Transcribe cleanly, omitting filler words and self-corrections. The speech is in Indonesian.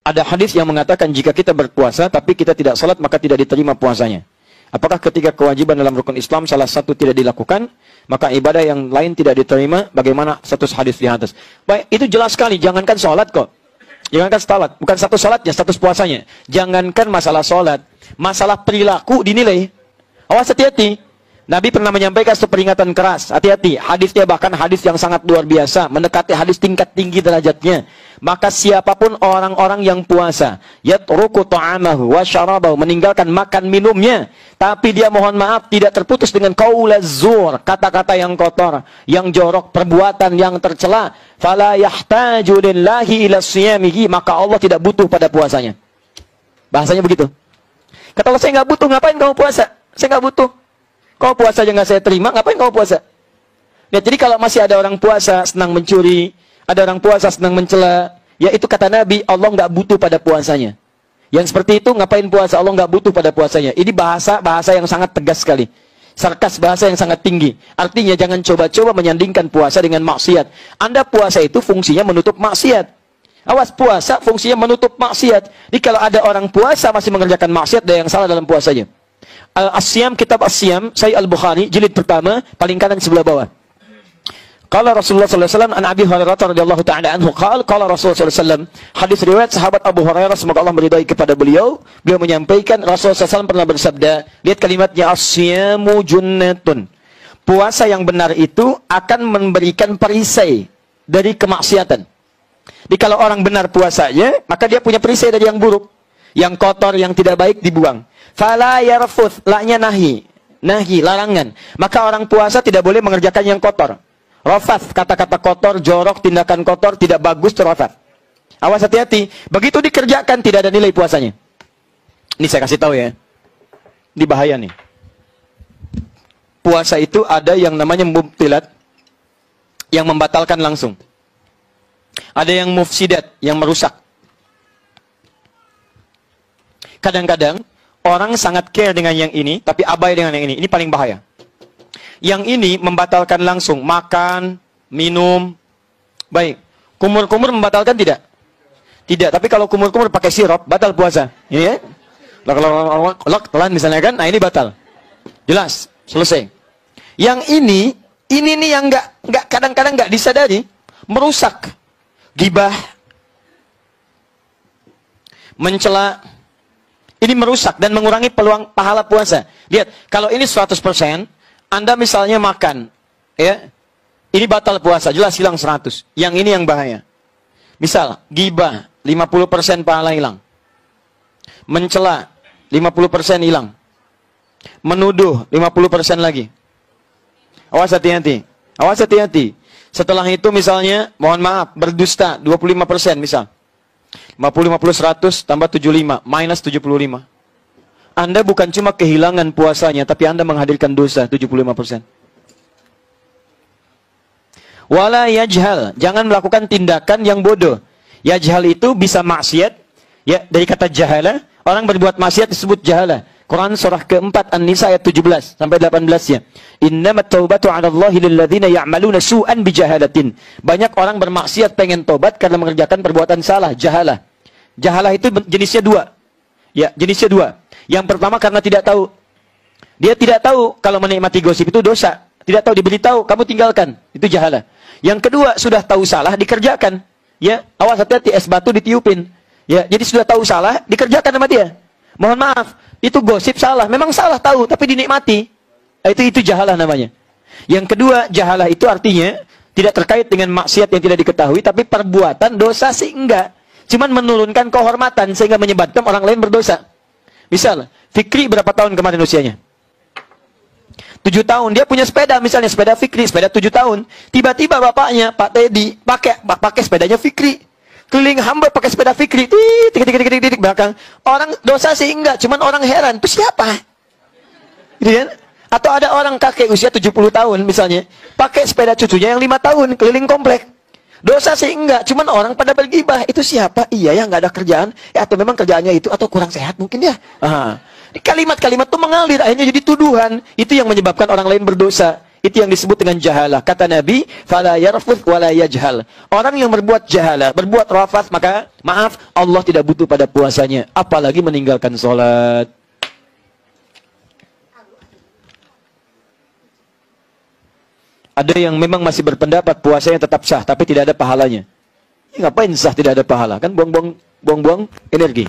Ada hadis yang mengatakan jika kita berpuasa tapi kita tidak salat maka tidak diterima puasanya. Apakah ketika kewajiban dalam rukun Islam salah satu tidak dilakukan, maka ibadah yang lain tidak diterima? Bagaimana status hadis di atas? Baik, itu jelas sekali. Jangankan salat kok. Jangankan salat, bukan status salatnya, status puasanya. Jangankan masalah salat, masalah perilaku dinilai. Awas, hati-hati. Nabi pernah menyampaikan satu peringatan keras. Hati-hati, hadisnya bahkan hadis yang sangat luar biasa, mendekati hadis tingkat tinggi derajatnya. Maka siapapun orang-orang yang puasa, yatruku ta'amahu wa syarabahu, meninggalkan makan minumnya, tapi dia mohon maaf tidak terputus dengan qaulaz zur, kata-kata yang kotor, yang jorok, perbuatan yang tercela, fala yahtaju lillahi ila siyamihi, maka Allah tidak butuh pada puasanya. Bahasanya begitu. Kata Allah, saya nggak butuh, ngapain kamu puasa? Saya nggak butuh. Kau puasa aja nggak saya terima, ngapain kau puasa? Ya, jadi kalau masih ada orang puasa senang mencuri, ada orang puasa senang mencela, ya itu kata Nabi, Allah nggak butuh pada puasanya. Yang seperti itu ngapain puasa? Allah nggak butuh pada puasanya. Ini bahasa yang sangat tegas sekali. Sarkas, bahasa yang sangat tinggi. Artinya jangan coba-coba menyandingkan puasa dengan maksiat. Anda puasa itu fungsinya menutup maksiat. Awas, puasa fungsinya menutup maksiat. Jadi kalau ada orang puasa masih mengerjakan maksiat, ada yang salah dalam puasanya. As-Siyam, kitab As-Siyam, Sahih Al-Bukhari, jilid pertama, paling kanan sebelah bawah. Qala Rasulullah sallallahu alaihi wasallam an Abi Hurairah radhiyallahu ta'ala anhu qala Rasulullah sallallahu alaihi wasallam, hadis riwayat sahabat Abu Hurairah semoga Allah meridai kepada beliau menyampaikan Rasulullah sallallahu alaihi wasallam pernah bersabda, lihat kalimatnya, as-siyamu junnatun. Puasa yang benar itu akan memberikan perisai dari kemaksiatan. Jadi kalau orang benar puasanya, maka dia punya perisai dari yang buruk, yang kotor, yang tidak baik dibuang. Fala yarfuth, la-nya nahi, larangan. Maka orang puasa tidak boleh mengerjakan yang kotor. Rafath, kata-kata kotor, jorok, tindakan kotor, tidak bagus, rafath. Awas, hati-hati. Begitu dikerjakan, tidak ada nilai puasanya. Ini saya kasih tahu ya. Ini bahaya nih. Puasa itu ada yang namanya mubtilat, yang membatalkan langsung. Ada yang mufsidat, yang merusak. Kadang-kadang, orang sangat care dengan yang ini, tapi abai dengan yang ini. Ini paling bahaya. Yang ini membatalkan langsung. Makan, minum. Baik. Kumur-kumur membatalkan tidak? Tidak. Tapi kalau kumur-kumur pakai sirup, batal puasa. Ini ya. Telan misalnya kan. Nah ini batal. Jelas. Selesai. Yang ini nih yang nggak kadang-kadang nggak disadari. Merusak. Gibah. Mencela. Ini merusak dan mengurangi peluang pahala puasa. Lihat, kalau ini 100%, Anda misalnya makan, ya, ini batal puasa, jelas hilang 100. Yang ini yang bahaya. Misal, gibah, 50% pahala hilang. Mencela, 50% hilang. Menuduh, 50% lagi. Awas hati-hati. Awas hati-hati. Setelah itu misalnya, mohon maaf, berdusta, 25% misal. 50 100 tambah 75 minus 75. Anda bukan cuma kehilangan puasanya, tapi Anda menghadirkan dosa 75%. Wala yajhal, jangan melakukan tindakan yang bodoh. Yajhal itu bisa maksiat, ya, dari kata jahala, orang berbuat maksiat disebut jahala. Quran surah keempat An-Nisa ayat 17 sampai 18-nya. Innamat taubatu 'ala Allahi lil ladzina ya'maluna su'an bijahalatin. Banyak orang bermaksiat pengen tobat karena mengerjakan perbuatan salah, jahalah. Jahalah itu jenisnya dua. Ya, jenisnya dua. Yang pertama karena tidak tahu. Dia tidak tahu kalau menikmati gosip itu dosa. Tidak tahu, diberitahu, kamu tinggalkan. Itu jahalah. Yang kedua, sudah tahu salah, dikerjakan. Ya, awas hati-hati, es batu ditiupin. Ya, jadi sudah tahu salah, dikerjakan sama dia. Mohon maaf, itu gosip salah. Memang salah tahu, tapi dinikmati. Itu jahalah namanya. Yang kedua, jahalah itu artinya tidak terkait dengan maksiat yang tidak diketahui, tapi perbuatan dosa sih enggak. Cuman menurunkan kehormatan sehingga menyebabkan orang lain berdosa. Misal, Fikri berapa tahun kemarin usianya? 7 tahun. Dia punya sepeda, misalnya sepeda Fikri, sepeda 7 tahun. Tiba-tiba bapaknya, Pak Teddy, pakai sepedanya Fikri. Keliling hamba pakai sepeda Fikri, tik belakang. Orang dosa sih enggak, cuman orang heran, itu siapa? Gitu kan? Atau ada orang kakek usia 70 tahun misalnya, pakai sepeda cucunya yang 5 tahun, keliling komplek. Dosa sih enggak, cuman orang pada bergibah, itu siapa? Iya ya, nggak ada kerjaan, ya, atau memang kerjaannya itu, atau kurang sehat mungkin ya. Kalimat-kalimat itu mengalir, akhirnya jadi tuduhan. Itu yang menyebabkan orang lain berdosa. Itu yang disebut dengan jahalah. Kata Nabi, fala yarfuth wala yajhal. Orang yang berbuat jahalah, berbuat rafath, maka maaf, Allah tidak butuh pada puasanya, apalagi meninggalkan salat. Ada yang memang masih berpendapat puasanya tetap sah, tapi tidak ada pahalanya. Ya, ngapain sah tidak ada pahala? Kan buang-buang energi.